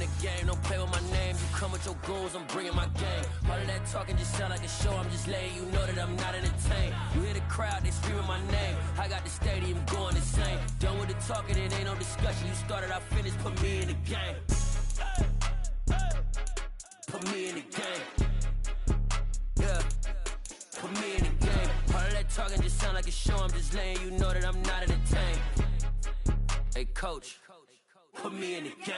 in the game, don't play with my name. You come with your goons, I'm bringing my game. All of that talking just sound like a show, I'm just letting you know that I'm not entertained. You hear the crowd, they screaming my name. I got the stadium going insane. Done with the talking, it ain't no discussion. You started, I finished, put me in the game. Put me in the game. Yeah, put me in the game. All of that talking just sound like a show, I'm just letting you know that I'm not entertained. Hey coach, put me in the game.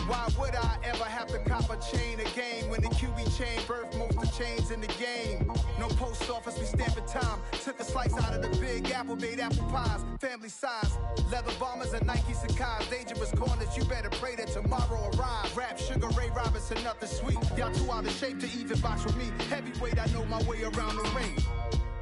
Why would I ever have to cop a chain again when the QB chain birthed most of the chains in the game? No post office, we stamping time. Took a slice out of the big apple, made apple pies, family size. Leather bombers and Nike Sacai's, dangerous corners, you better pray that tomorrow arrives. Rap, Sugar Ray Robinson, nothing sweet. Y'all too out of shape to even box with me. Heavyweight, I know my way around the ring.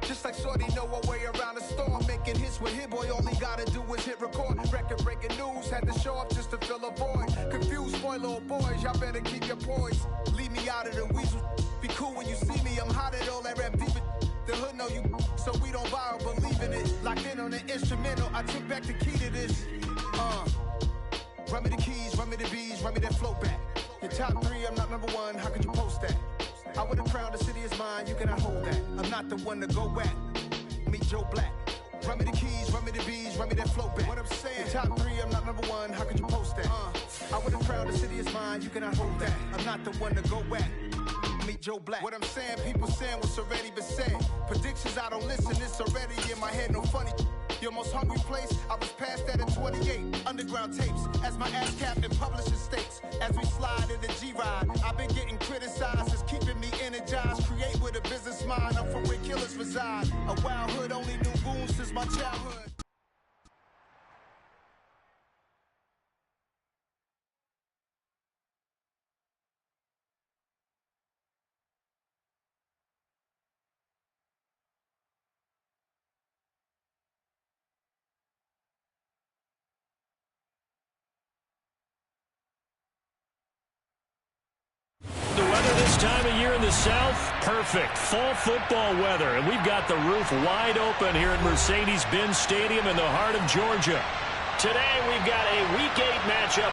Just like Shorty know a way around the storm. Making hits with Hit Boy, all he gotta do is hit record. Record breaking news, had to show up just to fill a void. Confused, spoiler boys, y'all better keep your poise. Leave me out of the weasel. Be cool when you see me, I'm hot at all that rap deep. The hood know you, so we don't borrow, believe in it. Locked in on the instrumental, I took back the key to this. Run me the keys, run me the bees, run me that flow back. Your top three, I'm not number one, how could you post that? I would have crowned the city is mine, you cannot hold that. I'm not the one to go at. Meet Joe Black. Run me the keys, run me the bees, run me that flow back. What I'm saying, your top three, I'm not number one, how could you post that? I would have crowned the city is mine, you cannot hold that. I'm not the one to go at. Meet Joe Black. What I'm saying, people saying what's already been said. Predictions, I don't listen, it's already in my head, no funny. Your most hungry place, I was past that at 28. Underground tapes, as my ass cap in publishing states. As we slide in the G-Ride, I've been getting criticized, it's keeping me energized. Create with a business mind, I'm from where killers reside. A wild hood, only knew goons since my childhood. The weather this time of year in the South, perfect. Fall football weather, and we've got the roof wide open here at Mercedes-Benz Stadium in the heart of Georgia. Today, we've got a Week 8 matchup.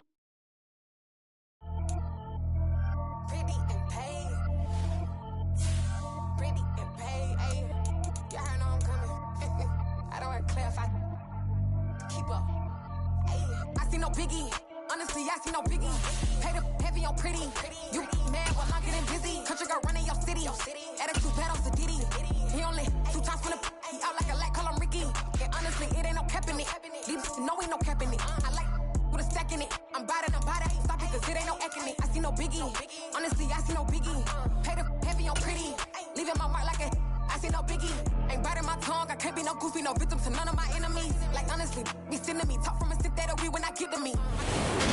Biggie, honestly, I see no biggie. Pay the heavy on pretty. You mad while I'm getting busy. Country girl running your city. Attitude bad on Diddy. He only 2 times from the he out like a light, call him Ricky. And honestly, it ain't no cap in it. These know ain't no cap in it. I like with a stack in it. I'm bad, stop it, cause it ain't no acting it. I see no biggie. Honestly, I see no biggie. Pay the heavy on pretty. Leaving my mark like a I see no biggie. Ain't biting my tongue. I can't be no goofy, no victim to none of my enemies. Like honestly, be sending me talk from a stick that'll be when I get to me.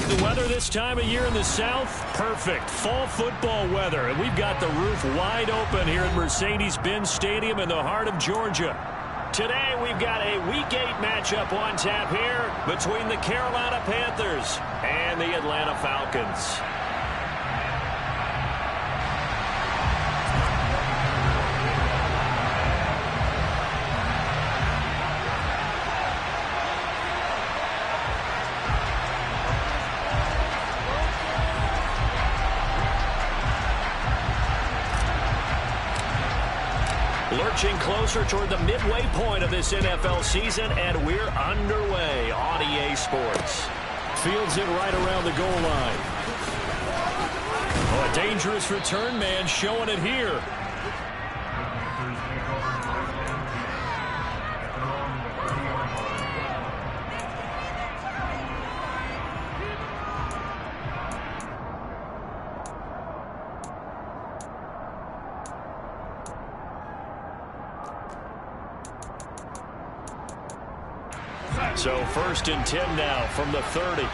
The weather this time of year in the South, perfect. Fall football weather, and we've got the roof wide open here at Mercedes-Benz Stadium in the heart of Georgia. Today, we've got a Week 8 matchup on tap here between the Carolina Panthers and the Atlanta Falcons. Lurching closer toward the midway point of this NFL season, and we're underway on EA Sports. Fields it right around the goal line. Oh, a dangerous return man showing it here. So 1st and 10 now from the 30.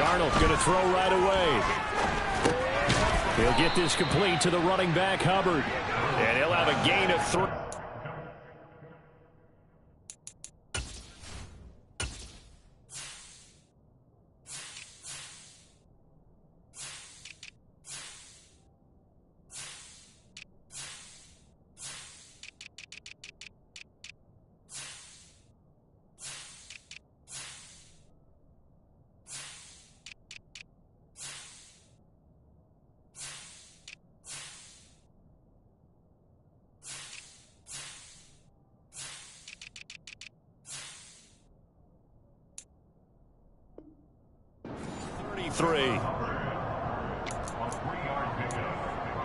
Darnold going to throw right away. He'll get this complete to the running back, Hubbard. And he'll have a gain of 3. 33. A 3-yard pickup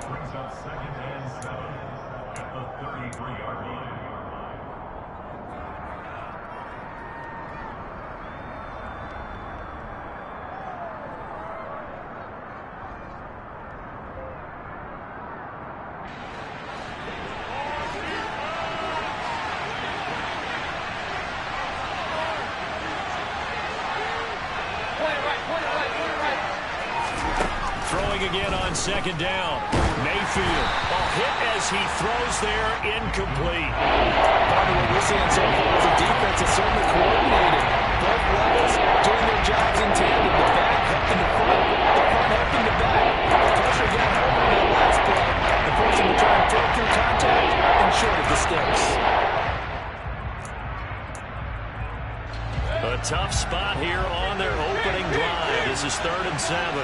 brings up 2nd and 7 at the 33-yard line. Again on 2nd down. Mayfield. Hit as he throws there, incomplete. Part of what we're seeing so far is the defense is certainly coordinated. Both levels doing their jobs in tandem. The back helping the front, the front helping the back. The pressure got home on that last play. The person to try and throw through contact and short of the sticks. A tough spot here on their opening drive. This is 3rd and 7.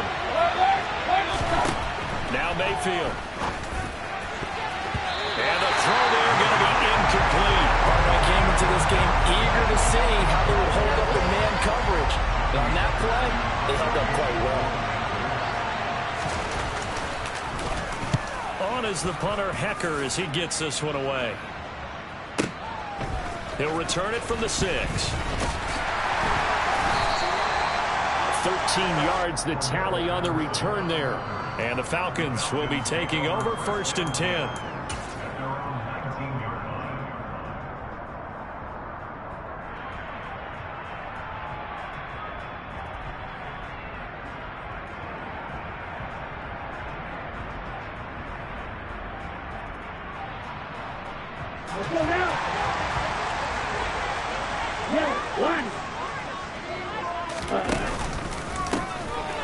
Now Mayfield. And the throw there going to be incomplete. I came into this game eager to see how they would hold up in man coverage. And on that play, they held up quite well. On is the punter, Hecker, as he gets this one away. He'll return it from the 6. 13 yards the tally on the return there. And the Falcons will be taking over 1st and 10.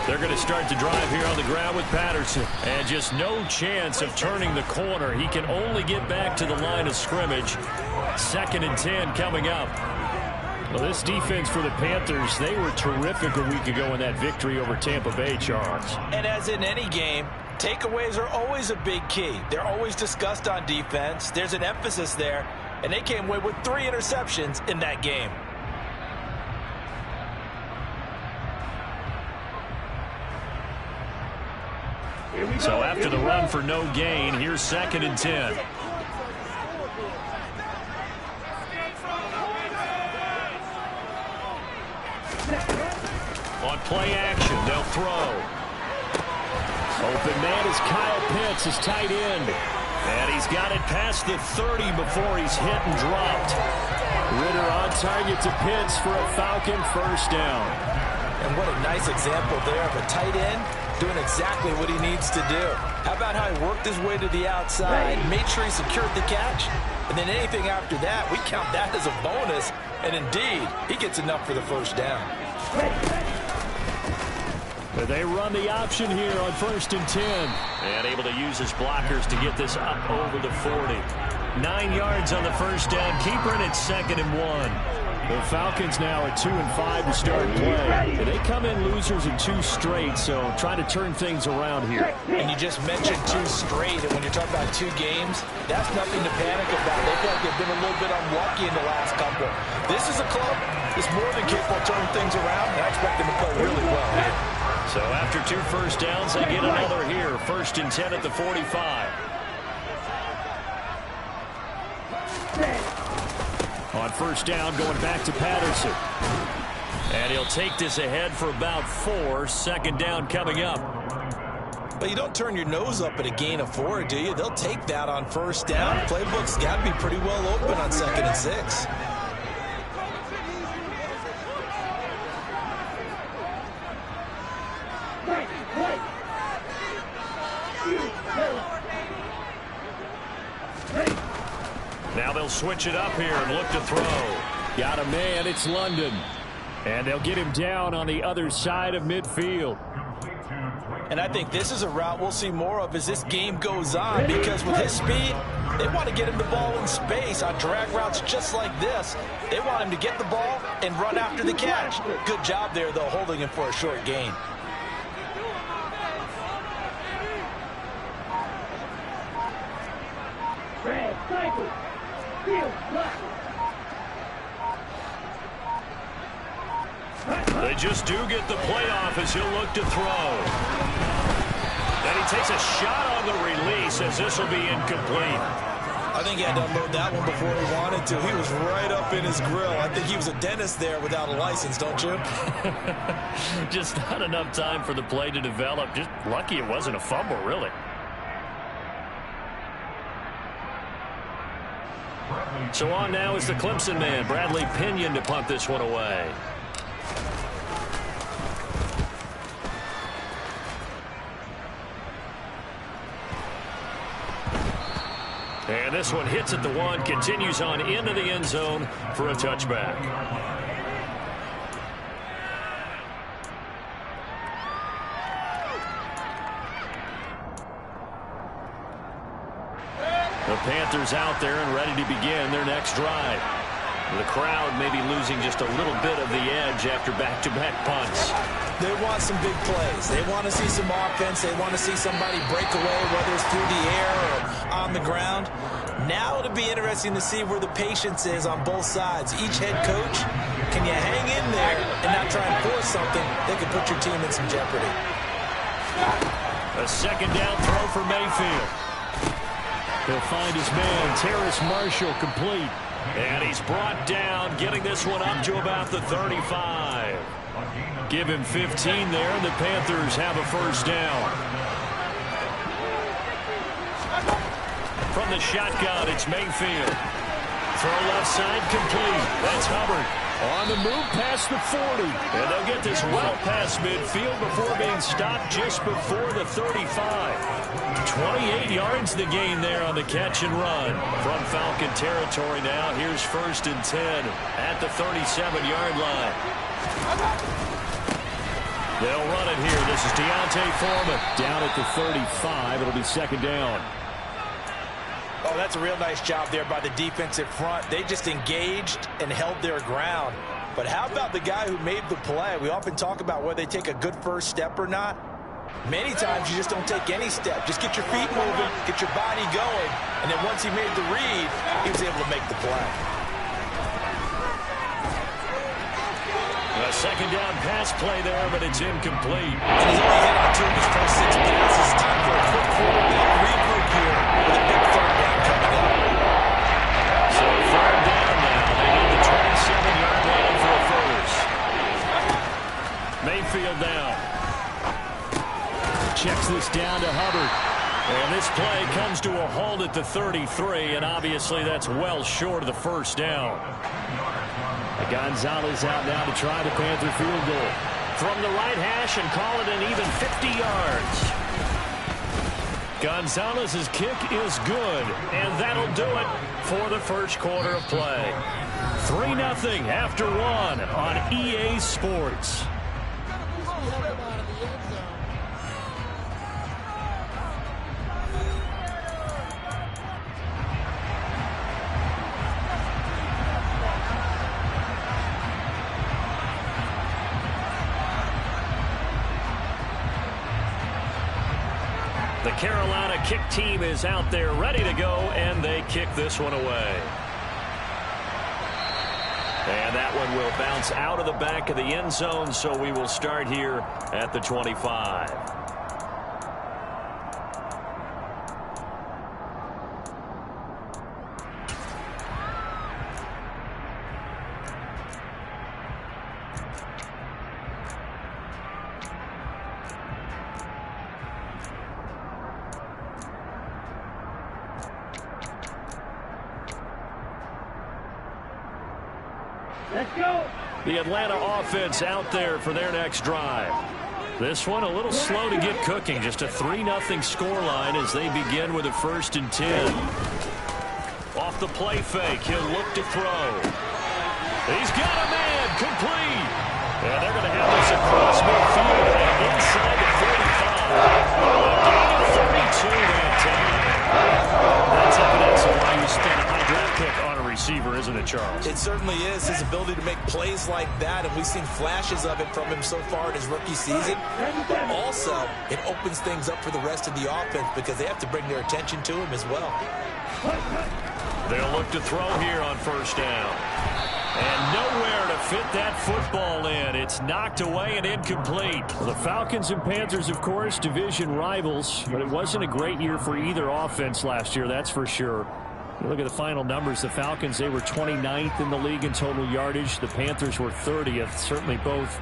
They're going to start to drive here on the ground with Patterson. And just no chance of turning the corner. He can only get back to the line of scrimmage. 2nd and 10 coming up. Well, this defense for the Panthers, they were terrific a week ago in that victory over Tampa Bay, Charles. And as in any game, takeaways are always a big key. They're always discussed on defense. There's an emphasis there. And they came away with 3 interceptions in that game. So after the run for no gain, here's 2nd and 10. On play action, they'll throw. Open man is Kyle Pitts, his tight end. And he's got it past the 30 before he's hit and dropped. Ritter on target to Pitts for a Falcon 1st down. And what a nice example there of a tight end doing exactly what he needs to do. How about how he worked his way to the outside, made sure he secured the catch, and then anything after that, we count that as a bonus. And indeed, he gets enough for the 1st down. But they run the option here on 1st and 10. And able to use his blockers to get this up over the 40. 9 yards on the 1st down. Keeper in at 2nd and 1. The Falcons now at 2 and 5 to start play. And they come in losers in 2 straight, so trying to turn things around here. And you just mentioned 2 straight, and when you're talking about 2 games, that's nothing to panic about. They feel like they've been a little bit unlucky in the last couple. This is a club that's more than capable of turning things around, and I expect them to play really well here. So after 2 1st downs, they get another here. 1st and 10 at the 45. On 1st down, going back to Patterson. And he'll take this ahead for about 4. 2nd down coming up. But you don't turn your nose up at a gain of 4, do you? They'll take that on 1st down. Playbook's got to be pretty well open on 2nd and 6. Now they'll switch it up here and look to throw. Got a man, it's London. And they'll get him down on the other side of midfield. And I think this is a route we'll see more of as this game goes on, because with his speed, they want to get him the ball in space on drag routes just like this. They want him to get the ball and run after the catch. Good job there, though, holding him for a short gain. They just do get the playoff as he'll look to throw. Then he takes a shot on the release as this will be incomplete. I think he had to unload that one before he wanted to. He was right up in his grill. I think he was a dentist there without a license, don't you? Just not enough time for the play to develop. Just lucky it wasn't a fumble, really. So on now is the Clemson man, Bradley Pinion, to punt this one away. And this one hits at the 1, continues on into the end zone for a touchback. The Panthers out there and ready to begin their next drive. The crowd may be losing just a little bit of the edge after back-to-back punts. They want some big plays. They want to see some offense. They want to see somebody break away, whether it's through the air or on the ground. Now it'll be interesting to see where the patience is on both sides. Each head coach, can you hang in there and not try and force something that could put your team in some jeopardy? A second down throw for Mayfield. He'll find his man, Terrace Marshall, complete. And he's brought down, getting this one up to about the 35. Give him 15 there, and the Panthers have a first down. From the shotgun, it's Mayfield. Throw left side, complete. That's Hubbard. On the move past the 40. And they'll get this well past midfield before being stopped just before the 35. 28 yards the gain there on the catch and run. From Falcon territory now, here's 1st and 10 at the 37-yard line. They'll run it here. This is Deontay Foreman down at the 35. It'll be second down. Oh, that's a real nice job there by the defensive front. They just engaged and held their ground. But how about the guy who made the play? We often talk about whether they take a good first step or not. Many times you just don't take any step. Just get your feet moving, get your body going, and then once he made the read, he was able to make the play. A second down pass play there, but it's incomplete. And he's only hit on 2 of his first 6 passes. Time for a quick quarterback regroup here with a big third down coming up. So third down now. They need the 27-yard line for a first. Mayfield down. Checks this down to Hubbard. And this play comes to a halt at the 33, and obviously that's well short of the first down. Gonzalez out now to try the Panther field goal. From the right hash and call it an even 50 yards. Gonzalez's kick is good, and that'll do it for the first quarter of play. 3-0 after 1 on EA Sports. The Carolina kick team is out there ready to go, and they kick this one away. And that one will bounce out of the back of the end zone, so we will start here at the 25. The Atlanta offense out there for their next drive. This one a little slow to get cooking. Just a 3-0 scoreline as they begin with a 1st and 10. Off the play fake, he'll look to throw. He's got a man, complete. And they're going to have this across midfield and inside the 35. A gain of 32 that time. That's evidence of why you spent a high draft pick on a receiver, isn't it, Charles? It certainly is. His ability to make plays like that, and we've seen flashes of it from him so far in his rookie season. But also, it opens things up for the rest of the offense because they have to bring their attention to him as well. They'll look to throw here on 1st down. And nowhere to fit that football in. It's knocked away and incomplete. Well, the Falcons and Panthers, of course, division rivals, but it wasn't a great year for either offense last year, that's for sure. You look at the final numbers. The Falcons, they were 29th in the league in total yardage. The Panthers were 30th. Certainly both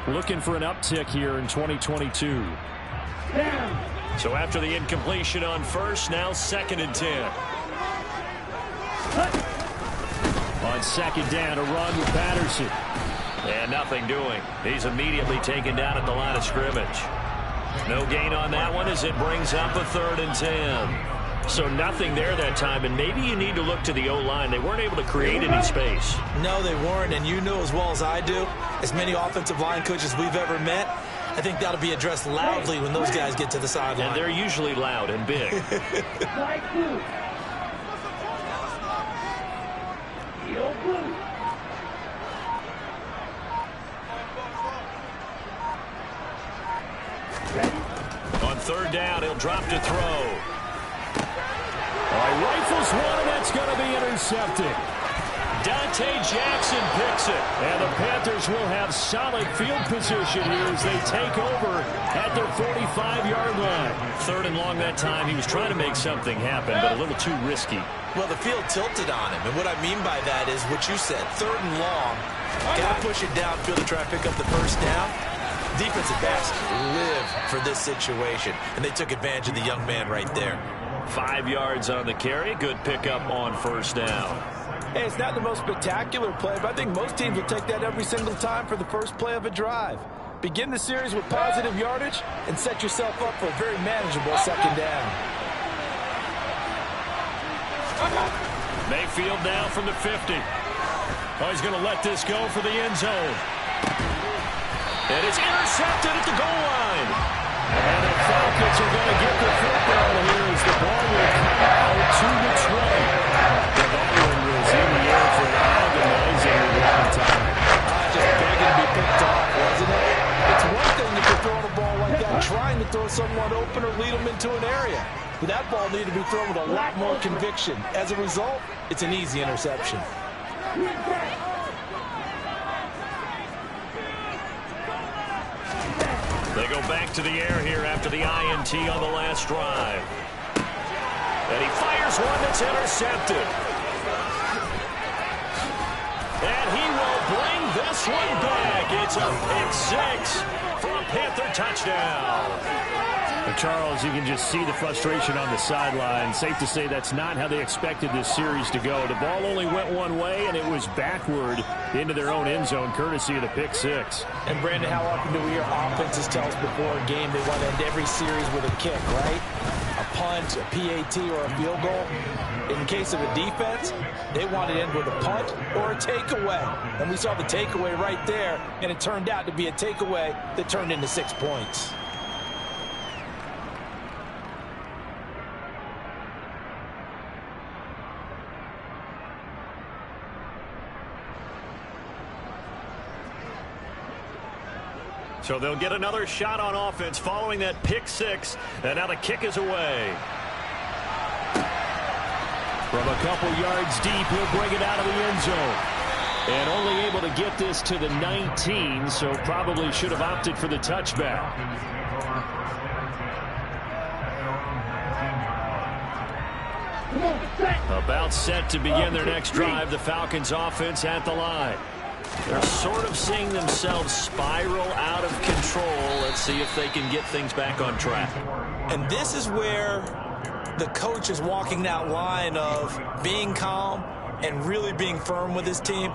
looking for an uptick here in 2022. So after the incompletion on first, now 2nd and 10. On 2nd down, a run with Patterson. And nothing doing. He's immediately taken down at the line of scrimmage. No gain on that one as it brings up a 3rd and 10. So nothing there that time, and maybe you need to look to the O-line. They weren't able to create any space. No, they weren't, and you know as well as I do, as many offensive line coaches we've ever met, I think that'll be addressed loudly when those guys get to the sideline. And they're usually loud and big. On 3rd down, he'll drop to throw. Rifles one, and that's going to be intercepted. Dante Jackson picks it. And the Panthers will have solid field position here as they take over at their 45-yard line. 3rd and long that time. He was trying to make something happen, but a little too risky. Well, the field tilted on him, and what I mean by that is what you said. 3rd and long. Got to push it downfield to try to pick up the first down. Defensive backs live for this situation, and they took advantage of the young man right there. 5 yards on the carry. Good pickup on 1st down. Hey, it's not the most spectacular play, but I think most teams will take that every single time for the first play of a drive. Begin the series with positive yardage and set yourself up for a very manageable 2nd down. Mayfield now from the 50. Oh, he's going to let this go for the end zone. And it's intercepted at the goal line. And the Falcons are going to get the football here as the ball will come out to the 20. The ball was in the air for an agonizing long time. Just begging to be picked off, wasn't it? It's one thing if you're throwing a ball like that, trying to throw someone open or lead them into an area. But that ball needed to be thrown with a lot more conviction. As a result, it's an easy interception. They go back to the air here after the INT on the last drive. And he fires one that's intercepted. And he will bring this one back. It's a pick-6 for a Panther touchdown. Charles, you can just see the frustration on the sideline. Safe to say that's not how they expected this series to go. The ball only went one way, and it was backward into their own end zone, courtesy of the pick-6. And, Brandon, how often do we hear offenses tell us before a game they want to end every series with a kick, right? A punt, a PAT, or a field goal. In the case of a defense, they want to end with a punt or a takeaway. And we saw the takeaway right there, and it turned out to be a takeaway that turned into 6 points. So they'll get another shot on offense following that pick-6, and now the kick is away. From a couple yards deep, he'll bring it out of the end zone. And only able to get this to the 19, so probably should have opted for the touchback. About set to begin their next drive, the Falcons offense at the line. They're sort of seeing themselves spiral out of control. Let's see if they can get things back on track. And this is where the coach is walking that line of being calm and really being firm with his team.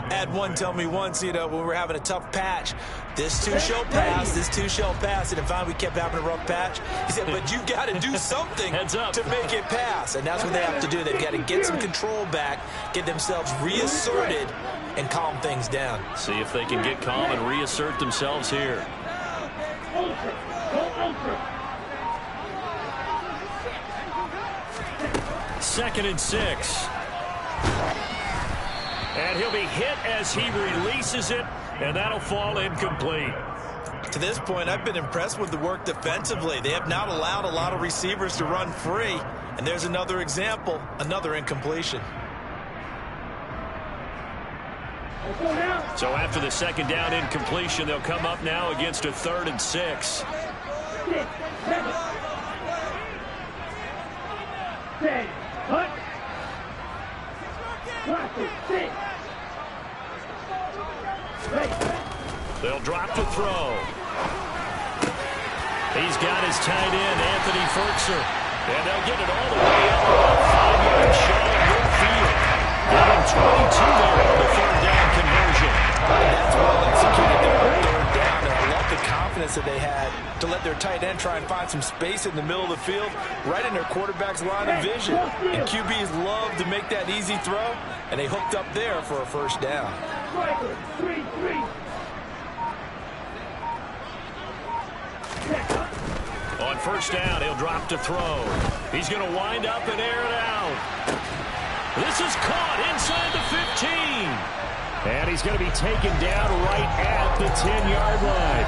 I had one tell me once, when we were having a tough patch, this too shall pass, this too shall pass. And finally we kept having a rough patch. He said, but you got to do something to make it pass. And that's what they have to do. They've got to get some control back, get themselves reasserted, and calm things down. See if they can get calm and reassert themselves here. Second and 6. And he'll be hit as he releases it, and that'll fall incomplete. To this point, I've been impressed with the work defensively. They have not allowed a lot of receivers to run free. And there's another example, another incompletion. So after the second down incompletion, they'll come up now against a 3rd and 6. They'll drop to throw. He's got his tight end, Anthony Ferkser. And they'll get it all the way up about 5 yards shy of midfield. Got him 22 there on the 3rd down conversion. That's well executed there on 3rd down. And I love the confidence that they had to let their tight end try and find some space in the middle of the field, right in their quarterback's line of vision. And QBs love to make that easy throw, and they hooked up there for a 1st down. On 1st down, he'll drop to throw. He's going to wind up and air it out. This is caught inside the 15. And he's going to be taken down right at the 10-yard line.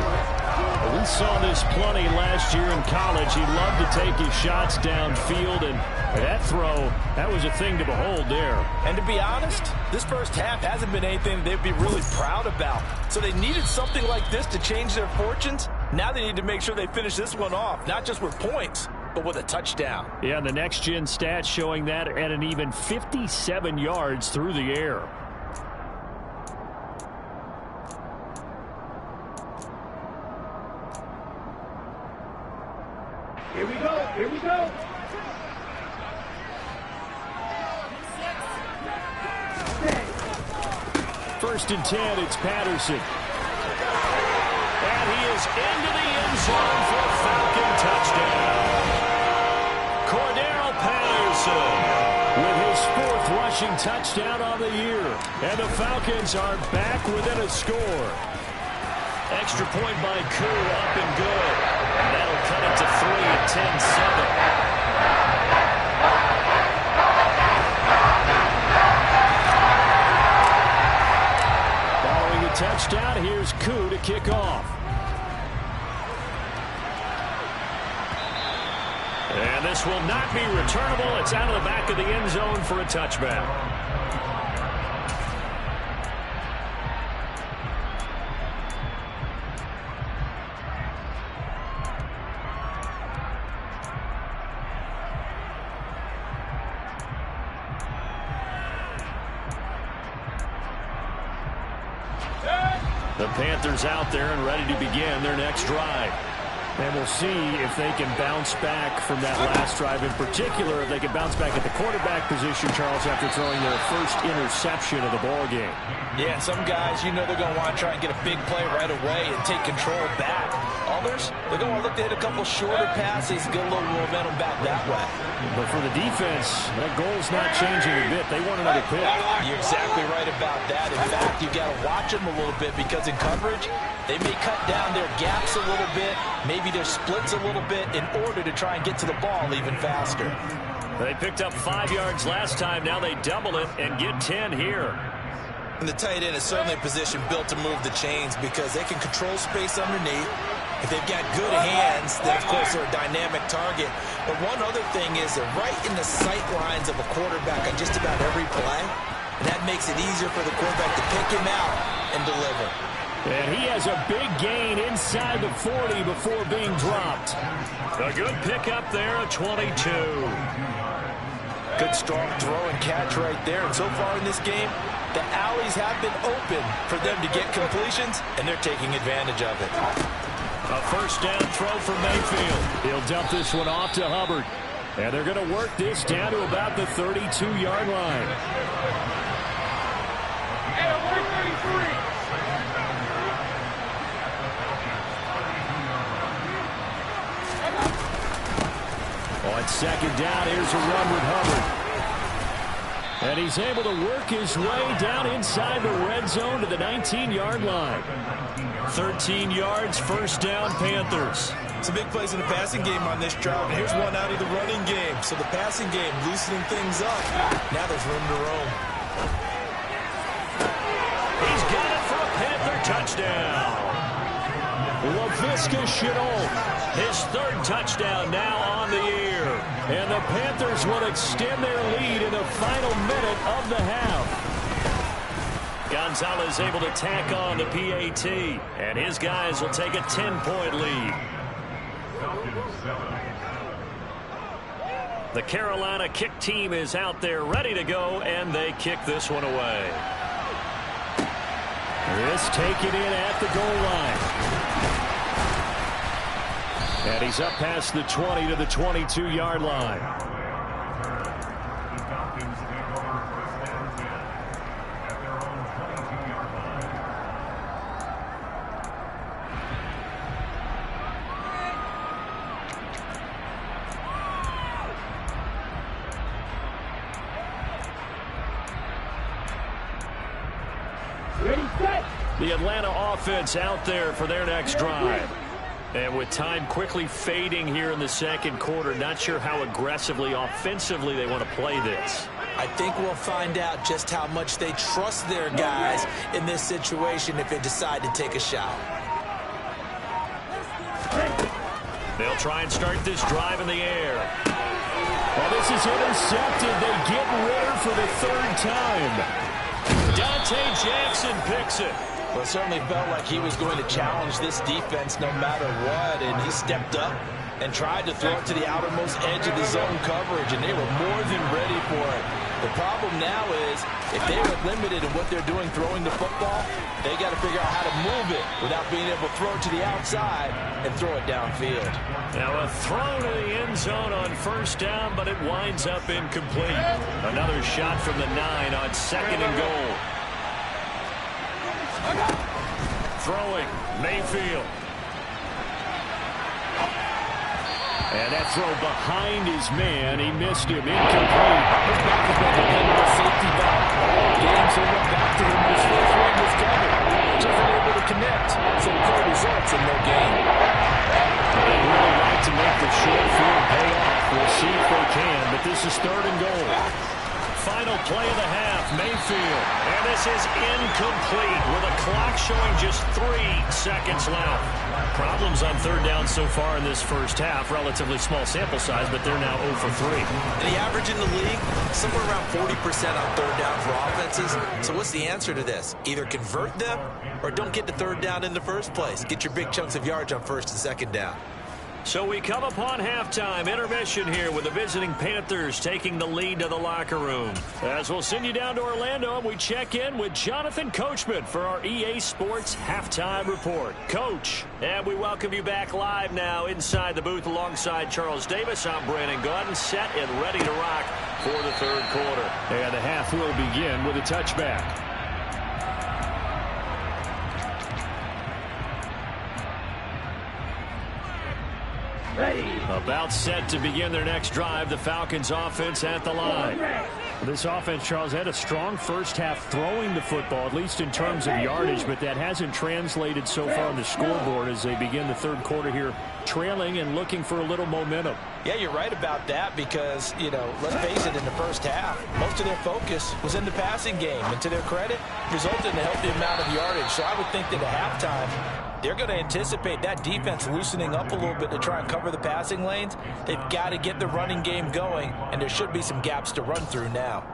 We saw this plenty last year in college. He loved to take his shots downfield, and that throw, that was a thing to behold there. And to be honest, this first half hasn't been anything they'd be really proud about. So they needed something like this to change their fortunes. Now they need to make sure they finish this one off, not just with points, but with a touchdown. Yeah, and the next-gen stats showing that at an even 57 yards through the air. Here we go, here we go. First and 10, it's Patterson. And he is into the end zone for a Falcon touchdown. Cordero Patterson with his 4th rushing touchdown on the year. And the Falcons are back within a score. Extra point by Koo, up and good. And that'll cut it to 3 at 10-7. Touchdown. Here's Koo to kick off. And this will not be returnable. It's out of the back of the end zone for a touchback. The Panthers out there and ready to begin their next drive. And we'll see if they can bounce back from that last drive. In particular, if they can bounce back at the quarterback position, Charles, after throwing their first interception of the ball game. Yeah, and some guys, you know they're going to want to try and get a big play right away and take control back. Others, they're going to look to hit a couple shorter passes, get a little momentum back that way. But for the defense, that goal's not changing a bit. They want another pick. You're exactly right about that. In fact, you got to watch them a little bit because in coverage, they may cut down their gaps a little bit, maybe their splits a little bit in order to try and get to the ball even faster. They picked up 5 yards last time. Now they double it and get 10 here. And the tight end is certainly a position built to move the chains because they can control space underneath. If they've got good hands, then, of course, they're a dynamic target. But one other thing is they're right in the sight lines of a quarterback on just about every play. And that makes it easier for the quarterback to pick him out and deliver. And he has a big gain inside the 40 before being dropped. A good pickup there at 22. Good strong throw and catch right there. And so far in this game, the alleys have been open for them to get completions, and they're taking advantage of it. A first down throw for Mayfield. He'll dump this one off to Hubbard. And they're going to work this down to about the 32-yard line. On second down, here's a run with Hubbard. And he's able to work his way down inside the red zone to the 19-yard line. 13 yards, first down, Panthers. Some big plays in the passing game on this drive. And here's one out of the running game. So the passing game loosening things up. Now there's room to roam. He's got it for a Panther touchdown. LaVisca Chenault, his 3rd touchdown now on the year. And the Panthers will extend their lead in the final minute of the half. Gonzalez able to tack on the PAT, and his guys will take a 10-point lead. The Carolina kick team is out there ready to go, and they kick this one away. This taken in at the goal line. And he's up past the 20 to the 22-yard line. The Atlanta offense out there for their next drive. And with time quickly fading here in the second quarter, not sure how aggressively, offensively they want to play this. I think we'll find out just how much they trust their guys in this situation if they decide to take a shot. They'll try and start this drive in the air. Well, this is intercepted. They get Ritter for the third time. Dante Jackson picks it. Well, it certainly felt like he was going to challenge this defense no matter what, and he stepped up and tried to throw it to the outermost edge of the zone coverage, and they were more than ready for it. The problem now is if they are limited in what they're doing throwing the football, they got to figure out how to move it without being able to throw it to the outside and throw it downfield. Now a throw to the end zone on first down, but it winds up incomplete. Another shot from the 9 on second and goal. Throwing, Mayfield. And that throw behind his man, he missed him, incomplete. His back has been dependable safety back all game, so he went back to him. His first one was covered. Just unable to connect. So the play results in no gain. They really like to make the short field pay off. We'll see if they can, but this is third and goal. Final play of the half, Mayfield. And this is incomplete with a clock showing just 3 seconds left. Problems on third down so far in this first half. Relatively small sample size, but they're now 0 for 3. The average in the league, somewhere around 40% on third down for offenses. So what's the answer to this? Either convert them or don't get to third down in the first place. Get your big chunks of yards on first and second down. So we come upon halftime, intermission here with the visiting Panthers taking the lead to the locker room. As we'll send you down to Orlando, and we check in with Jonathan Coachman for our EA Sports Halftime Report. Coach, and we welcome you back live now inside the booth alongside Charles Davis. I'm Brandon Gaudin, set and ready to rock for the third quarter. And the half will begin with a touchback. About set to begin their next drive, the Falcons offense at the line. This offense, Charles, had a strong first half throwing the football, at least in terms of yardage, but that hasn't translated so far on the scoreboard as they begin the third quarter here, trailing and looking for a little momentum. Yeah, you're right about that because, you know, let's face it, in the first half, most of their focus was in the passing game, and to their credit, resulted in a healthy amount of yardage. So I would think that at halftime, they're going to anticipate that defense loosening up a little bit to try and cover the passing lanes. They've got to get the running game going, and there should be some gaps to run through now.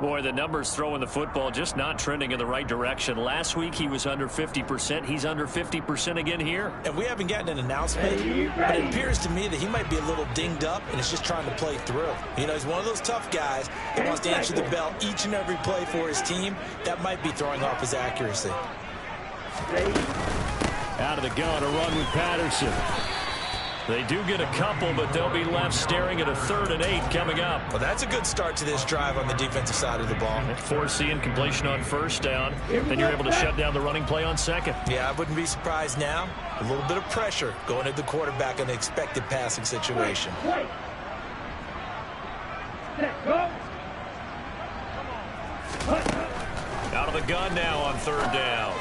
Boy, the numbers throwing the football just not trending in the right direction. Last week he was under 50%. He's under 50% again here. And we haven't gotten an announcement, but it appears to me that he might be a little dinged up and is just trying to play through. You know, he's one of those tough guys that wants to answer the bell each and every play for his team. That might be throwing off his accuracy. Out of the gun, a run with Patterson. They do get a couple, but they'll be left staring at a 3rd and 8 coming up. Well, that's a good start to this drive on the defensive side of the ball. Forcing completion on first down. Then you're able to shut down the running play on second. Yeah, I wouldn't be surprised now. A little bit of pressure going at the quarterback in the expected passing situation. Out of the gun now on 3rd down.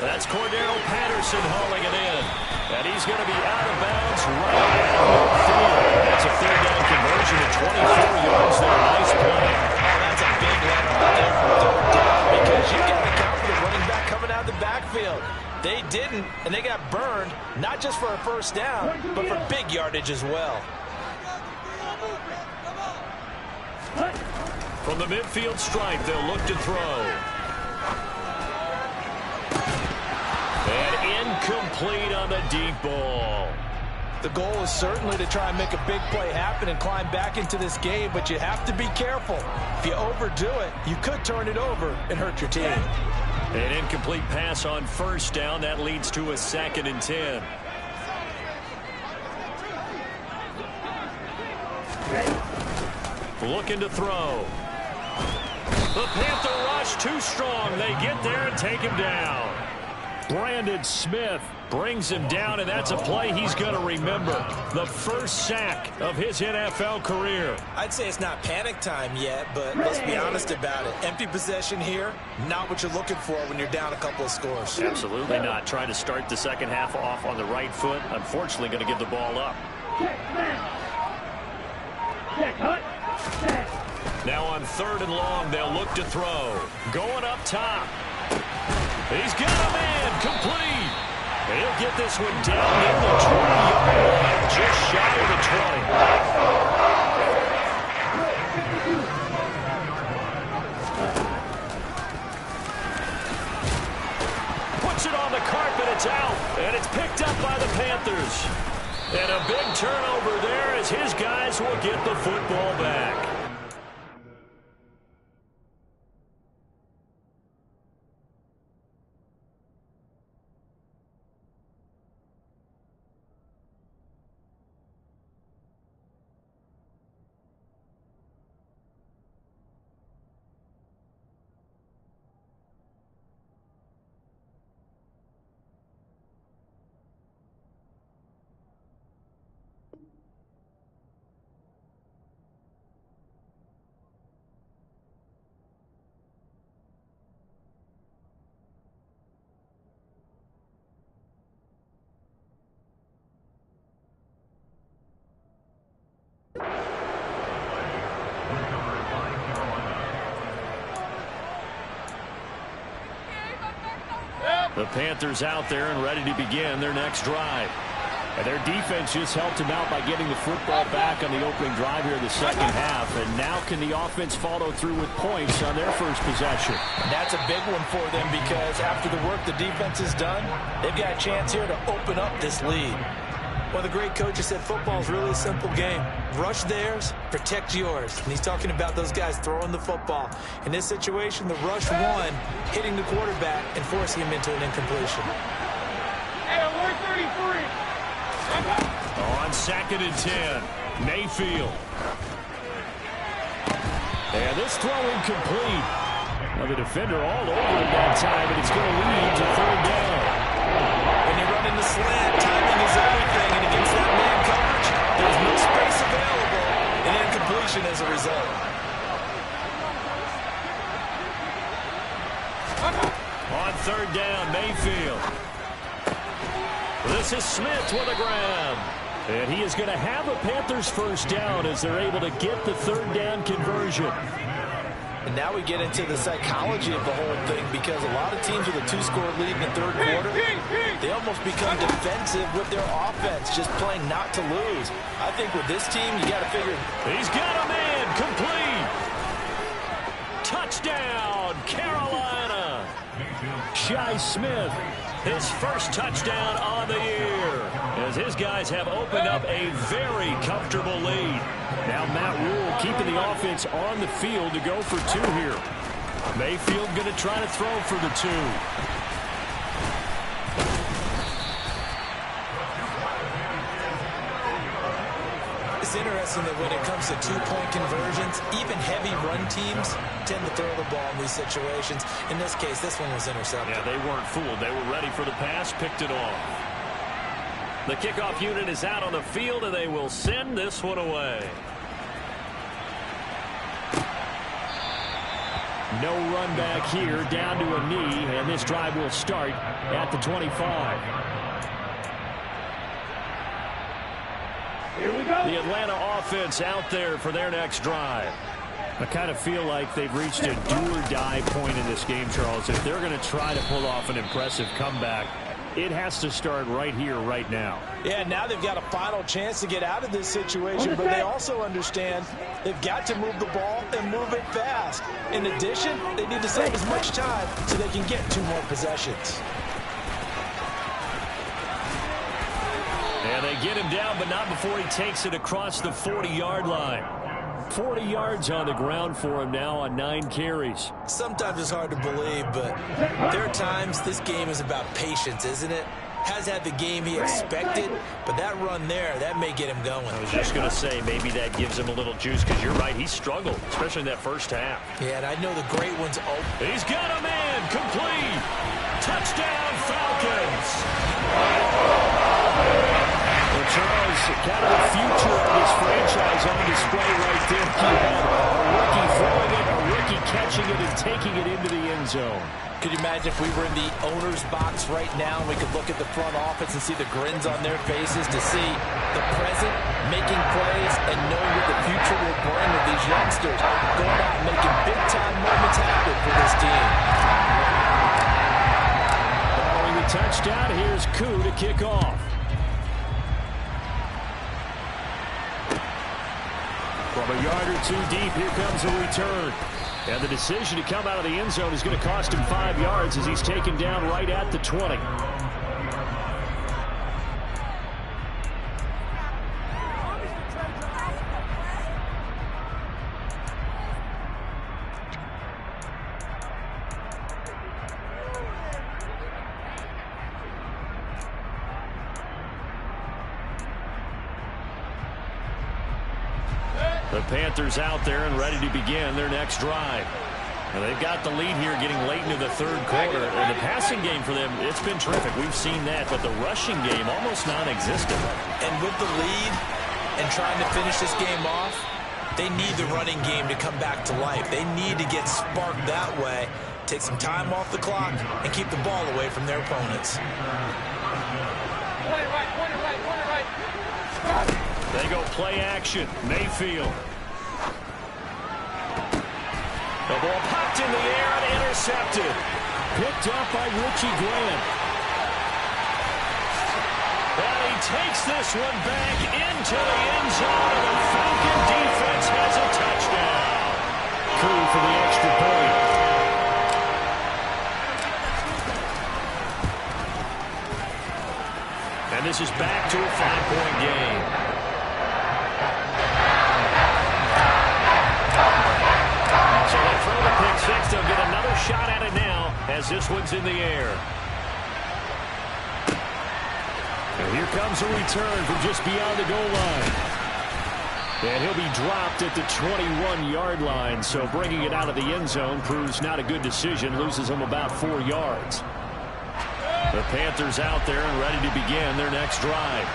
That's Cordero Patterson hauling it in. And he's going to be out of bounds right at midfield. That's a 3rd down conversion at 24 yards there. Nice play. Oh, that's a big letter out there for 3rd down because you've got to count for the running back coming out of the backfield. They didn't, and they got burned, not just for a 1st down, but for big yardage as well. From the midfield stripe, they'll look to throw. Incomplete on the deep ball. The goal is certainly to try and make a big play happen and climb back into this game, but you have to be careful. If you overdo it, you could turn it over and hurt your team. An incomplete pass on first down. That leads to a 2nd and 10. Looking to throw. The Panther rush too strong. They get there and take him down. Brandon Smith brings him down, and that's a play he's going to remember. The first sack of his NFL career. I'd say it's not panic time yet, but let's be honest about it. Empty possession here, not what you're looking for when you're down a couple of scores. Absolutely not. Trying to start the second half off on the right foot. Unfortunately, going to give the ball up. Now on 3rd and long, they'll look to throw. Going up top. He's got a man complete. He'll get this one down near the 20-yard line, just shy of the 20. Puts it on the carpet, it's out, and it's picked up by the Panthers. And a big turnover there as his guys will get the football back. The Panthers out there and ready to begin their next drive. And their defense just helped them out by getting the football back on the opening drive here in the second half. And now can the offense follow through with points on their first possession? And that's a big one for them because after the work the defense has done, they've got a chance here to open up this lead. Well, the great coach has said football is really a simple game. Rush theirs, protect yours. And he's talking about those guys throwing the football. In this situation, the rush one, hitting the quarterback and forcing him into an incompletion. Hey, 133. On 2nd and 10, Mayfield. And this throw incomplete. Now the defender all over him that time, and it's going to lead to 3rd down. When you run in the slant, timing is everything, and against that man coverage, there's no space available, and incompletion as a result. On 3rd down, Mayfield. This is Smith with a grab. And he is going to have a Panthers first down as they're able to get the 3rd down conversion. And now we get into the psychology of the whole thing because a lot of teams with a 2-score lead in the 3rd quarter, they almost become defensive with their offense, just playing not to lose. I think with this team, you got to figure. He's got a man complete. Touchdown, Carolina. Shi Smith, his first touchdown on the year, as his guys have opened up a very comfortable lead. Now Matt Rule keeping the offense on the field to go for 2 here. Mayfield going to try to throw for the 2. It's interesting that when it comes to 2-point conversions, even heavy run teams tend to throw the ball in these situations. In this case, this one was intercepted. Yeah, they weren't fooled. They were ready for the pass, picked it off. The kickoff unit is out on the field, and they will send this one away. No run back here, down to a knee, and this drive will start at the 25. Here we go. The Atlanta offense out there for their next drive. I kind of feel like they've reached a do-or-die point in this game, Charles. If they're going to try to pull off an impressive comeback, it has to start right here, right now. Yeah, now they've got a final chance to get out of this situation, but they also understand they've got to move the ball and move it fast. In addition, they need to save as much time so they can get 2 more possessions. get him down, but not before he takes it across the 40-yard line. 40 yards on the ground for him now on 9 carries. Sometimes it's hard to believe, but there are times this game is about patience, isn't it? Has had the game he expected, but that run there, that may get him going. I was just going to say, maybe that gives him a little juice, because you're right, he struggled, especially in that first half. Yeah, and I know the great ones open. He's got a man, complete. Touchdown, Falcons. Well, Charles, kind of the future of this franchise on display right there. You had a rookie throwing it, a rookie catching it, and taking it into the end zone. Could you imagine if we were in the owner's box right now and we could look at the front office and see the grins on their faces to see the present making plays and knowing what the future will bring with these youngsters going out and making big-time moments happen for this team. Following the touchdown, here's Koo to kick off. From a yard or two deep, here comes a return. And the decision to come out of the end zone is going to cost him 5 yards as he's taken down right at the 20. The Panthers out there and ready to begin their next drive. And they've got the lead here getting late into the third quarter. And the passing game for them, it's been terrific. We've seen that, but the rushing game almost non-existent. And with the lead and trying to finish this game off, they need the running game to come back to life. They need to get sparked that way, take some time off the clock, and keep the ball away from their opponents. They go play action. Mayfield. The ball popped in the air and intercepted. Picked up by Richie Grant. And he takes this one back into the end zone, and the Falcon defense has a touchdown. Koo for the extra point. And this is back to a 5-point game. So they throw the pick six. They'll get another shot at it now as this one's in the air. And here comes a return from just beyond the goal line. And he'll be dropped at the 21-yard line. So bringing it out of the end zone proves not a good decision. Loses him about 4 yards. The Panthers out there and ready to begin their next drive.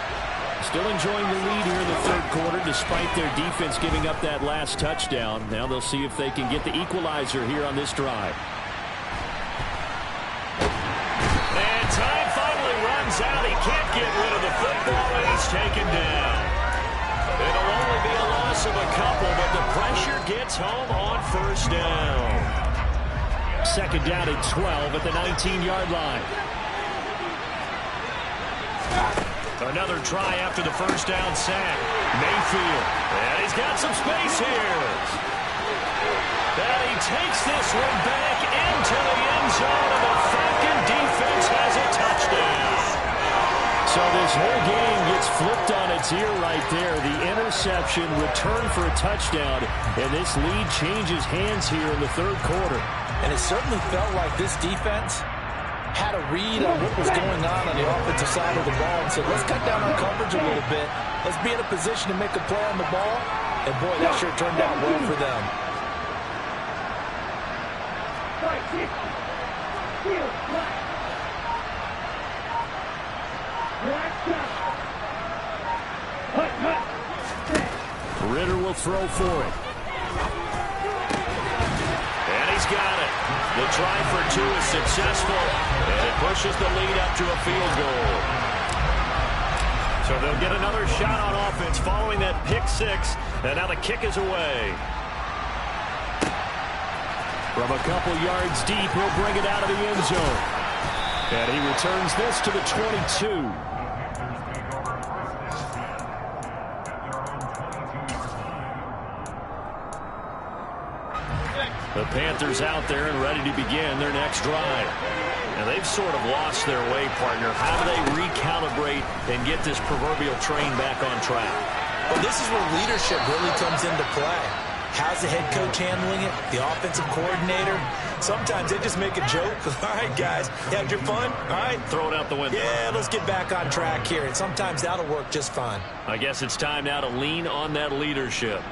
Still enjoying the lead here in the third quarter despite their defense giving up that last touchdown. Now they'll see if they can get the equalizer here on this drive. And time finally runs out. He can't get rid of the football, and he's taken down. It'll only be a loss of a couple, but the pressure gets home on first down. Second down at 12 at the 19-yard line. Another try after the first down sack. Mayfield. And he's got some space here. And he takes this one back into the end zone, and the Falcon defense has a touchdown. So this whole game gets flipped on its ear right there. The interception, return for a touchdown, and this lead changes hands here in the third quarter. And it certainly felt like this defense had a read on what was going on the offensive side of the ball and said, let's cut down our coverage a little bit. Let's be in a position to make a play on the ball. And, boy, that sure turned out well for them. Ritter will throw for it. And he's got it. The try for two is successful, and it pushes the lead up to a field goal. So they'll get another shot on offense following that pick six, and now the kick is away. From a couple yards deep, he'll bring it out of the end zone. And he returns this to the 22. The Panthers out there and ready to begin their next drive. And they've sort of lost their way, partner. How do they recalibrate and get this proverbial train back on track? Well, this is where leadership really comes into play. How's the head coach handling it? The offensive coordinator? Sometimes they just make a joke. All right, guys, you had your fun? All right. Throw it out the window. Yeah, let's get back on track here. And sometimes that'll work just fine. I guess it's time now to lean on that leadership.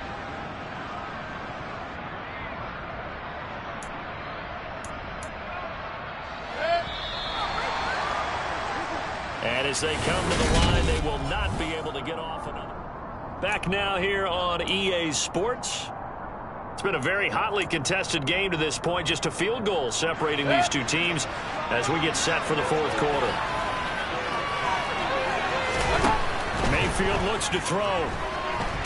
And as they come to the line, they will not be able to get off another. Back now here on EA Sports. It's been a very hotly contested game to this point. Just a field goal separating these two teams as we get set for the fourth quarter. Mayfield looks to throw.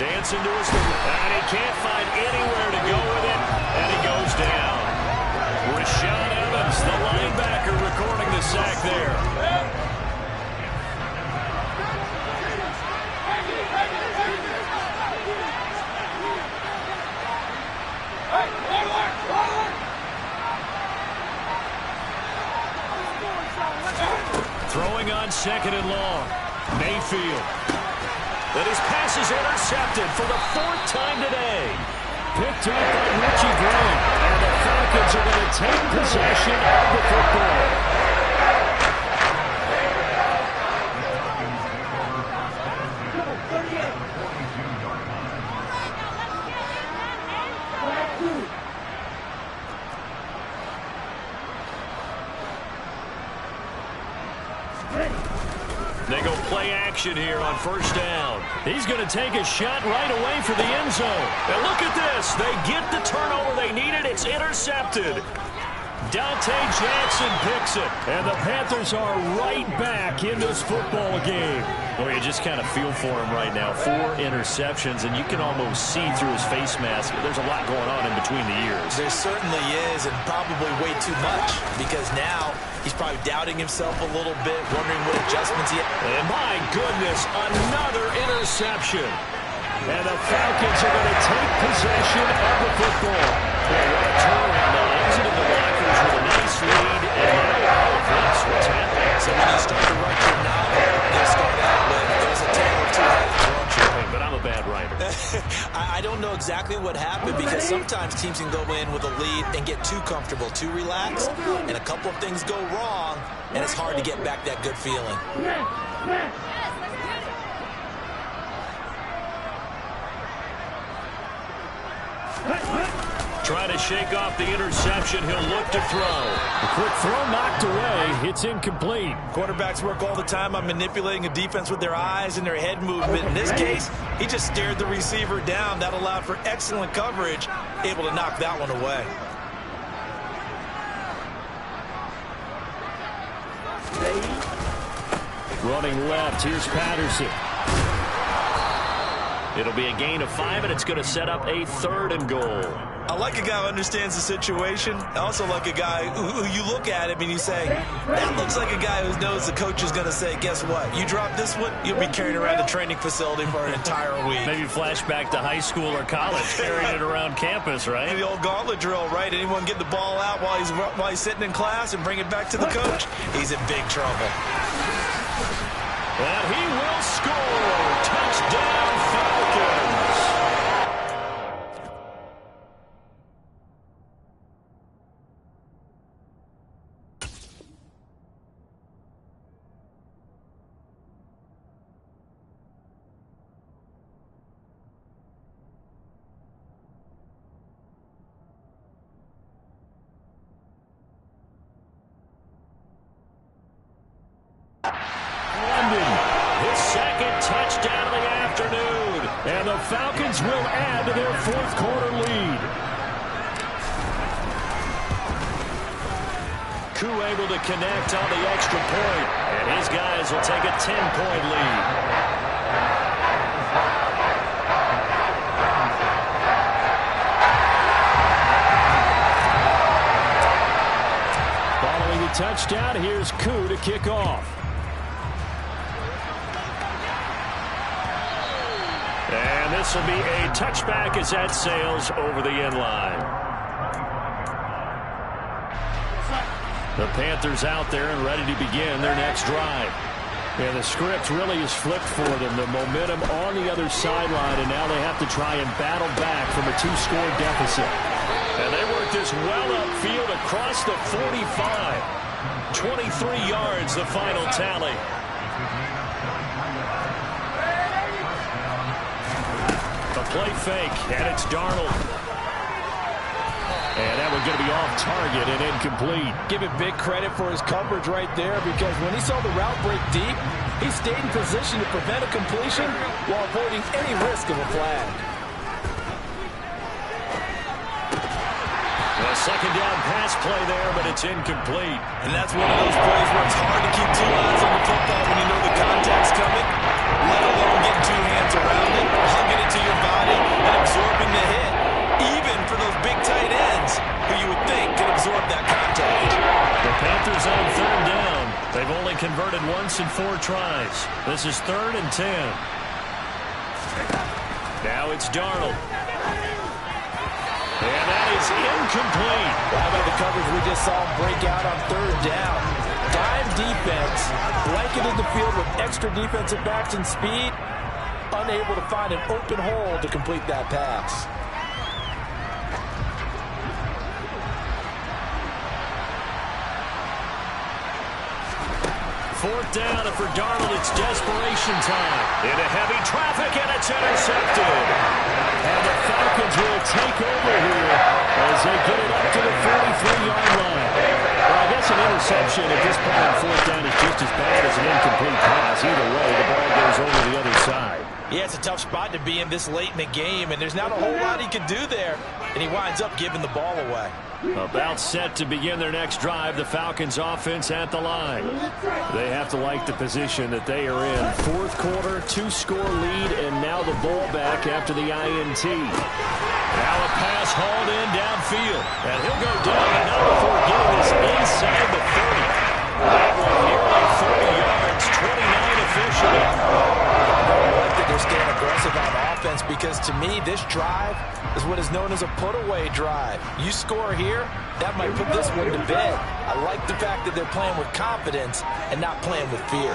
Dancing to his feet. And he can't find anywhere to go with it. And he goes down. Rashaan Evans, the linebacker, recording the sack there. Throwing on second and long. Mayfield. But his pass is intercepted for the fourth time today. Picked up by Richie Grant. And the Falcons are going to take possession of the football. They go play action here on first down. He's going to take a shot right away for the end zone. And look at this. They get the turnover they needed. It's intercepted. Dante Jackson picks it. And the Panthers are right back in this football game. Well, you just kind of feel for him right now. 4 interceptions, and you can almost see through his face mask. There's a lot going on in between the ears. There certainly is, and probably way too much, because now he's probably doubting himself a little bit, wondering what adjustments he has. And my goodness, another interception. And the Falcons are going to take possession of the football. What a turnaround. They exited the blockers with a nice lead, and now what's happening? So when you start to write your novel, you start out with there's a tale of two halves, don't you? But I'm a bad writer. I don't know exactly what happened, because sometimes teams can go in with a lead and get too comfortable, too relaxed, and a couple of things go wrong, and it's hard to get back that good feeling. Trying to shake off the interception. He'll look to throw. A quick throw knocked away. It's incomplete. Quarterbacks work all the time on manipulating a defense with their eyes and their head movement. In this case, he just stared the receiver down. That allowed for excellent coverage, able to knock that one away. Running left. Here's Patterson. It'll be a gain of 5, and it's going to set up a 3rd and goal. I like a guy who understands the situation. I also like a guy who you look at him and you say, that looks like a guy who knows the coach is going to say, guess what? You drop this one, you'll be carrying around the training facility for an entire week. Maybe flashback to high school or college, carrying it around campus, right? The old gauntlet drill, right? Anyone get the ball out while he's sitting in class and bring it back to the coach? He's in big trouble. And he will score. Touchdown, Falcons. His second touchdown of the afternoon. And the Falcons will add to their fourth quarter lead. Koo able to connect on the extra point. And his guys will take a 10-point lead. Following the touchdown, here's Koo to kick off. And this will be a touchback as that sails over the end line. The Panthers out there and ready to begin their next drive. And the script really is flipped for them. The momentum on the other sideline, and now they have to try and battle back from a 2-score deficit. And they work this well upfield across the 45. 23 yards, the final tally. The play fake, and it's Darnold. And that one's going to be off target and incomplete. Give it big credit for his coverage right there, because when he saw the route break deep, he stayed in position to prevent a completion while avoiding any risk of a flag. A second down pass play there, but it's incomplete. And that's one of those plays where it's hard to keep two eyes on the football when you know the contact's coming, let alone getting two hands around it, hugging it to your body, and absorbing the hit. Even for those big tight ends, who you would think could absorb that contact. The Panthers on third down. They've only converted once in 4 tries. This is 3rd and 10. Now it's Darnold. And that is incomplete. How about the coverage we just saw break out on 3rd down? Dime defense, blanketed the field with extra defensive backs and speed, unable to find an open hole to complete that pass. 4th down, and for Darnold, it's desperation time. Into heavy traffic, and it's intercepted. And the Falcons will take over here as they get it up to the 43-yard line. Well, I guess an interception at this point on 4th down is just as bad as an incomplete pass. Either way, the ball goes over the other side. Yeah, it's a tough spot to be in this late in the game, and there's not a whole lot he can do there. And he winds up giving the ball away. About set to begin their next drive, the Falcons offense at the line. They have to like the position that they are in. 4th quarter, 2-score lead, and now the ball back after the INT. Now a pass hauled in downfield, and he'll go down, and not before getting this inside the 30. That one nearly 40 yards, 29 officially. I like that they're staying aggressive on offense, because to me, this drive is what is known as a put-away drive. You score here, that might put this one to bed. I like the fact that they're playing with confidence and not playing with fear.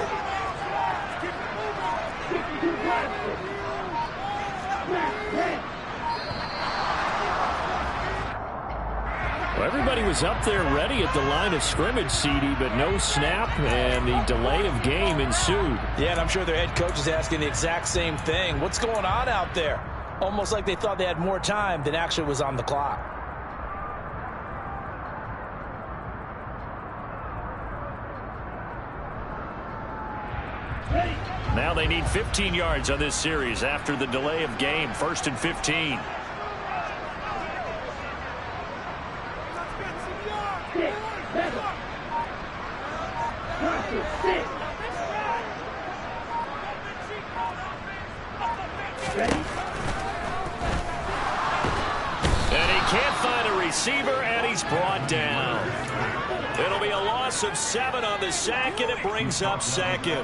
Well, everybody was up there ready at the line of scrimmage, CD, but no snap, and the delay of game ensued. Yeah, and I'm sure their head coach is asking the exact same thing. What's going on out there? Almost like they thought they had more time than actually was on the clock. Now they need 15 yards on this series after the delay of game. 1st and 15. And he can't find a receiver, and he's brought down. It'll be a loss of 7 on the sack, and it brings up 2nd.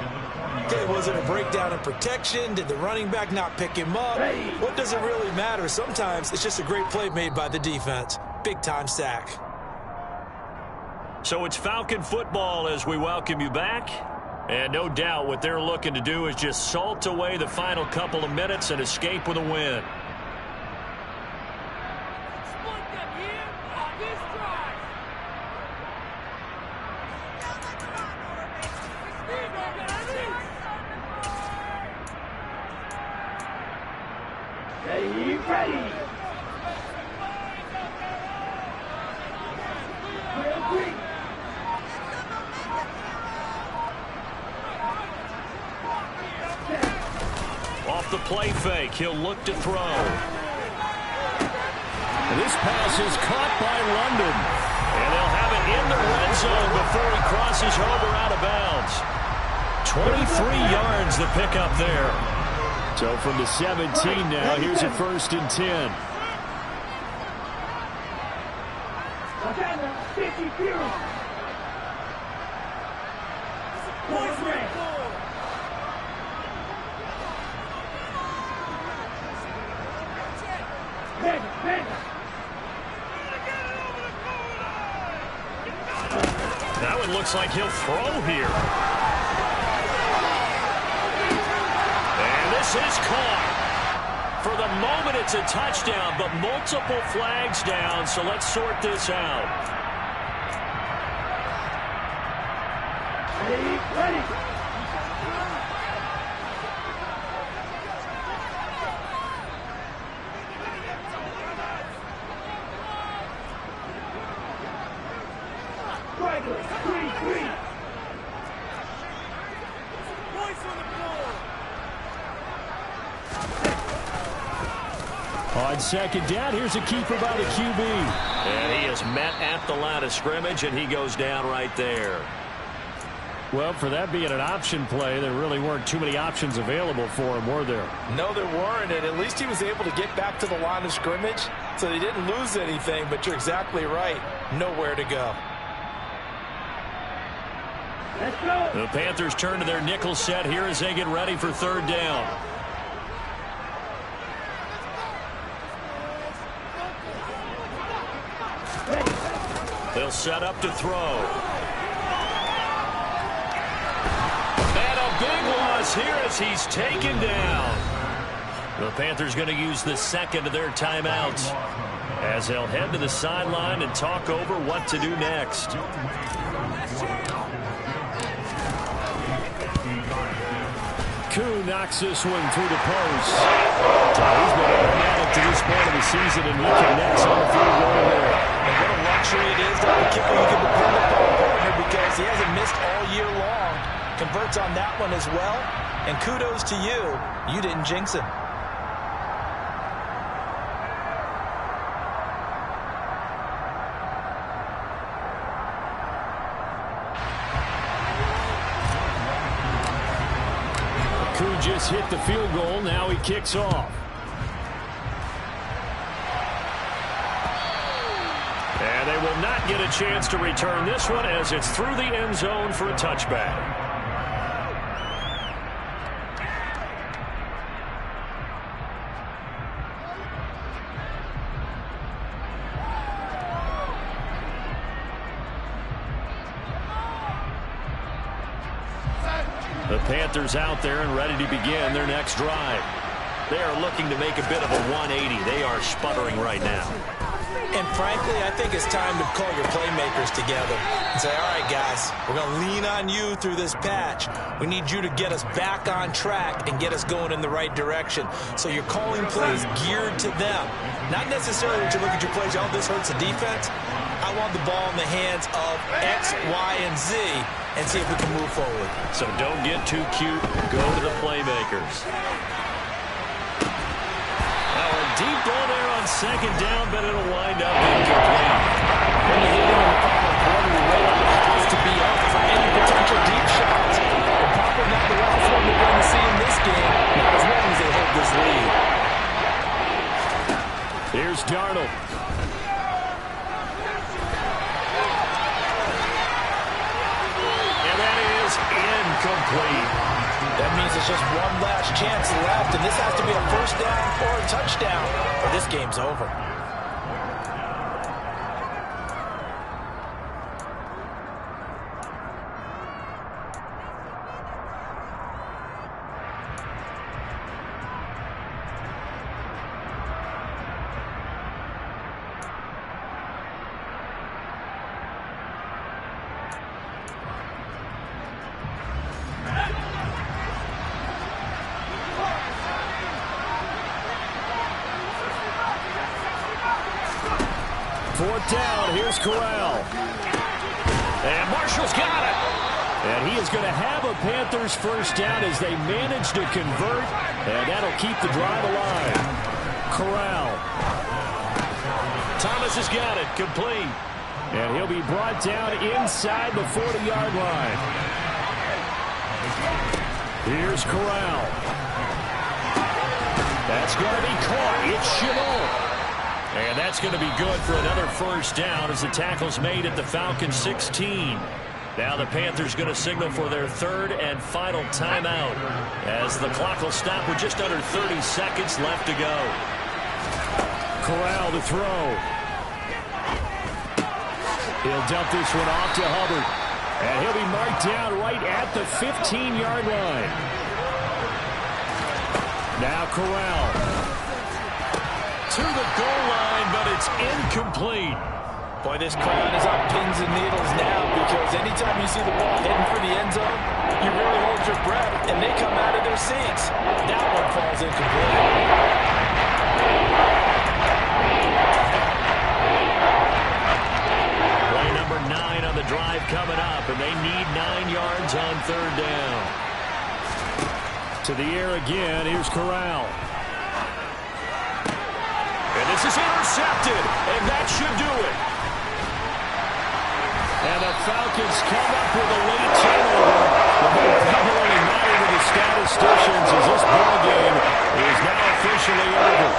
Okay, was it a breakdown in protection? Did the running back not pick him up? What does it really matter? Sometimes it's just a great play made by the defense. Big-time sack. So it's Falcon football as we welcome you back. And no doubt what they're looking to do is just salt away the final couple of minutes and escape with a win. Off the play fake, he'll look to throw. And this pass is caught by London. And they'll have it in the red zone before he crosses over out of bounds. 23 yards the pickup there. So from the 17 now, here's a 1st and 10. looks like he'll throw here. And this is caught. For the moment, it's a touchdown, but multiple flags down, so let's sort this out. Ready. On second down, here's a keeper by the QB. And he is met at the line of scrimmage, and he goes down right there. Well, for that being an option play, there really weren't too many options available for him, were there? No, there weren't, and at least he was able to get back to the line of scrimmage, so he didn't lose anything, but you're exactly right. Nowhere to go. Let's go. The Panthers turn to their nickel set here as they get ready for third down. They'll set up to throw. And a big loss here as he's taken down. The Panthers going to use the second of their timeouts as they'll head to the sideline and talk over what to do next. Koo knocks this one through the post. So he's been automatic to this point of the season, and he connects on the field goal there. And what a luxury it is to have a kicker you can depend upon, partner, because he hasn't missed all year long. Converts on that one as well. And kudos to you. You didn't jinx him. Koo just hit the field goal. Now he kicks off. And they will not get a chance to return this one as it's through the end zone for a touchback. The Panthers out there and ready to begin their next drive. They are looking to make a bit of a 180. They are sputtering right now. And frankly, I think it's time to call your playmakers together and say, all right, guys, we're going to lean on you through this patch. We need you to get us back on track and get us going in the right direction. So you're calling plays geared to them. Not necessarily when you look at your plays, oh, this hurts the defense. I want the ball in the hands of X, Y, and Z and see if we can move forward. So don't get too cute. Go to the playmakers. Now a deep ball there on second down, but it'll wind up incomplete. When you hit him in the final quarter, you realize it has to be up for any potential deep shots. And probably not the last one we're going to see in this game, not as long as they hold this lead. Here's Darnold. Incomplete. That means it's just one last chance left, and this has to be a first down or a touchdown, or this game's over. Fourth down, here's Corral. And Marshall's got it. And he is going to have a Panthers first down as they manage to convert, and that'll keep the drive alive. Corral. Thomas has got it, complete. And he'll be brought down inside the 40-yard line. Here's Corral. That's going to be caught. It's Chabot. And that's going to be good for another first down as the tackle's made at the Falcons 16. Now the Panthers going to signal for their third and final timeout as the clock will stop with just under 30 seconds left to go. Corral to throw. He'll dump this one off to Hubbard. And he'll be marked down right at the 15-yard line. Now Corral. To the goal line, but it's incomplete. Boy, this crowd is on pins and needles now because anytime you see the ball heading for the end zone, you really hold your breath, and they come out of their seats. That one falls incomplete. Play number 9 on the drive coming up, and they need 9 yards on third down. To the air again, here's Corral. And this is intercepted, and that should do it. And the Falcons come up with a late turnover. But probably matter to the statisticians as this ball game is now officially over.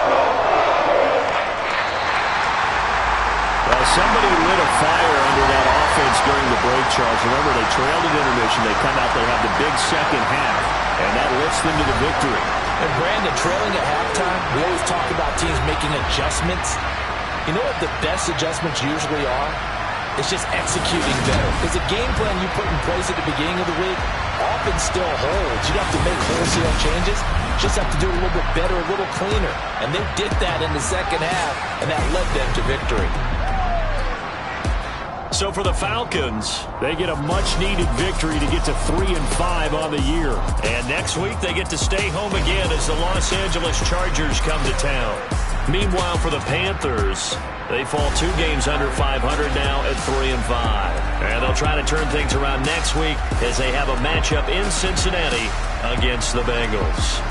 Well, somebody lit a fire under that offense during the break, Charles. Remember, they trailed at intermission. They come out, they have the big second half, and that lifts them to the victory. And Brandon, trailing at halftime, we always talk about teams making adjustments. You know what the best adjustments usually are? It's just executing better. Because the game plan you put in place at the beginning of the week often still holds. You don't have to make wholesale changes. You just have to do it a little bit better, a little cleaner. And they did that in the second half, and that led them to victory. So for the Falcons, they get a much-needed victory to get to 3-5 on the year. And next week, they get to stay home again as the Los Angeles Chargers come to town. Meanwhile, for the Panthers, they fall 2 games under 500 now at 3-5. And they'll try to turn things around next week as they have a matchup in Cincinnati against the Bengals.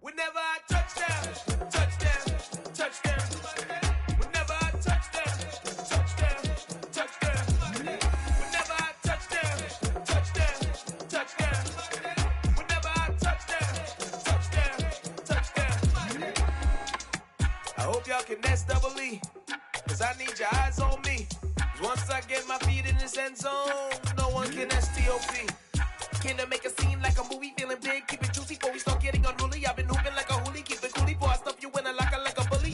Whenever I touchdown, touchdown, touchdown. Whenever I touchdown, touchdown, touchdown. Whenever I touchdown, touchdown, touchdown. Whenever I touchdown, touchdown, touchdown. I hope y'all can nest double E, cause I need your eyes on me. Cause once I get my feet in this end zone, no one can STOP. Came to make a scene like a movie, feeling big, keep it juicy before we start getting unruly. I've been hooping like a hoolie, keep it coolie before I stuff you in a locker like a bully.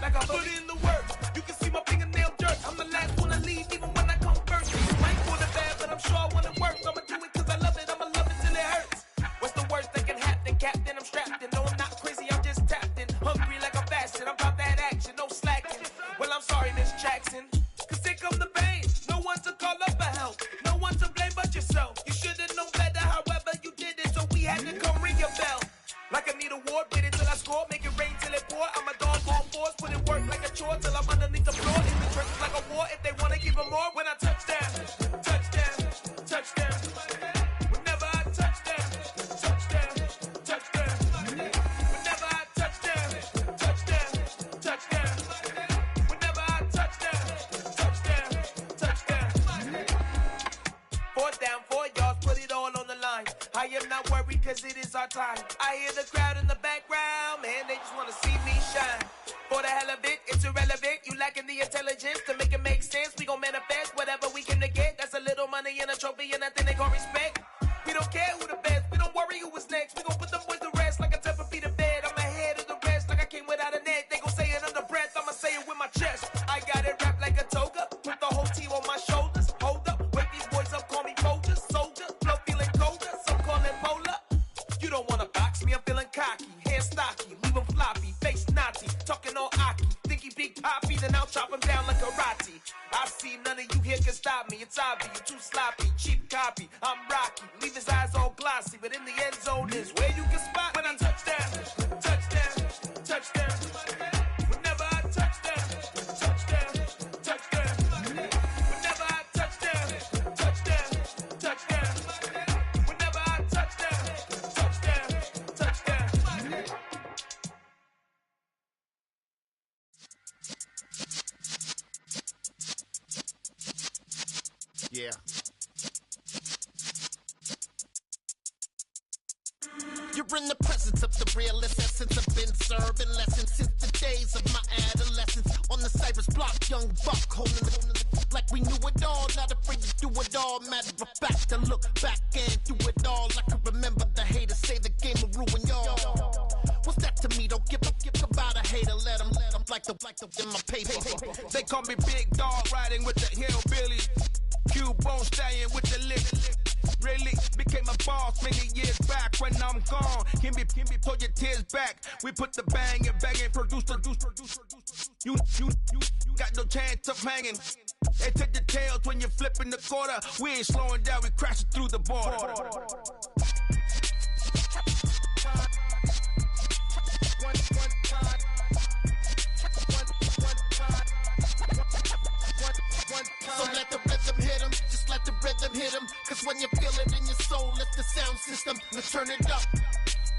Like I put in the work, you can see my fingernail jerk. I'm the last one to leave, even when I come first. Might for the bad, but I'm sure I want it works. I'ma do it cause I love it, I'ma love it till it hurts. What's the worst that can happen, Captain? I'm strapped in, no I'm not crazy, I'm just tapped in. Hungry like a bastard, I'm about that action, no slacking. Well I'm sorry, Miss Jackson, cause here come the pain. No one to call up for help, no one to blame but yourself. You should've known better, however you did it, so we had to come ring your bell. Like I need a ward, wait until I score, make it rain till it pour. I'm a dog on force, put it work like a chore till I'm underneath the floor. In the trenches like a war, if they wanna give them more. When I touchdown, touchdown, touchdown. Whenever I touchdown, touchdown, touchdown. Whenever I touchdown, touchdown, touchdown. Whenever I touchdown, touchdown, touchdown. 4th down, 4 yards, put it all on the line. I am not worried cause it is our time. I hear the crowd in the background, man, they just wanna see me shine. For the hell of it, it's irrelevant. You lacking the intelligence to make it make sense. We gon' manifest whatever we came to get. That's a little money and a trophy and nothing they gon' respect. We don't care who the best, we don't worry who was next. We gon' put them boys to rest like a Tempur-Pedic to bed. I'm ahead of the rest like I came without a net. They gon' say it under breath, I'ma say it with my chest. I got it wrapped like a toga, put the whole team on my shoulders. Hold up, wake these boys up, call me Folger, soldier. Flow feeling colder, some call it polar. You don't wanna box me, I'm feeling cocky. Hair stocky, leave him floppy, face naughty. Talking all aki, think he big poppy, then I'll chop him down like karate. I see none of you here can stop me. It's obvious, you too sloppy, cheap copy. I'm Rocky, leave his eyes all glossy, but in the end zone is where you can spot when I touchdown, touchdown, touchdown. Yeah. You're in the presence of the realest essence. I've been serving lessons since the days of my adolescence. On the Cypress block, young buck holding the like we knew it all. Not afraid to do it all. Matter of fact, to look back and do it all. I can remember the haters say the game will ruin y'all. What's that to me? Don't give about a hater. Let them like the in my paper. They call me Big Dog, riding with the hillbilly. Cubone staying with the lick. Really became a boss many years back. When I'm gone, can be pull your tears back. We put the bang and produce. You got no chance of hanging. They take the tails when you're flipping the quarter. We ain't slowing down, we crashing through the border. So let the rhythm hit him, just let the rhythm hit him. Cause when you feel it in your soul, it's the sound system. Let's turn it up.